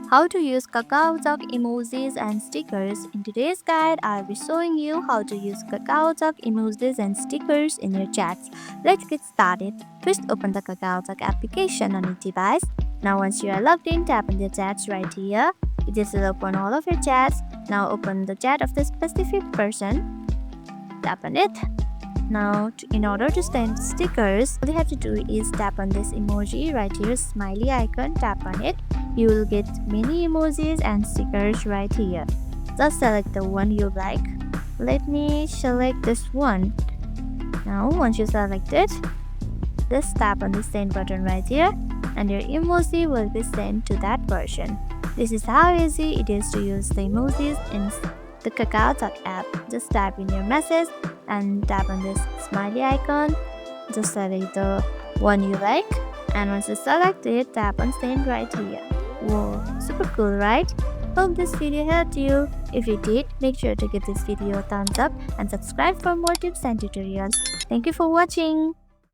How to use Kakaotalk emojis and stickers. In today's guide, I'll be showing you how to use Kakaotalk emojis and stickers in your chats. Let's get started. First, open the Kakaotalk application on your device. Now, once you are logged in, tap on the chats right here. This will open all of your chats. Now, open the chat of the specific person. Tap on it. Now, in order to send stickers, all you have to do is tap on this emoji right here, smiley icon, tap on it. You will get many emojis and stickers right here. Just select the one you like. Let me select this one. Now, once you select it, just tap on the send button right here and your emoji will be sent to that person. This is how easy it is to use the emojis in the Kakaotalk app. Just type in your message and tap on this smiley icon. Just select the one you like, and once you select it, tap on send right here. Whoa, super cool, right? Hope this video helped you. If you did, make sure to give this video a thumbs up and subscribe for more tips and tutorials. Thank you for watching.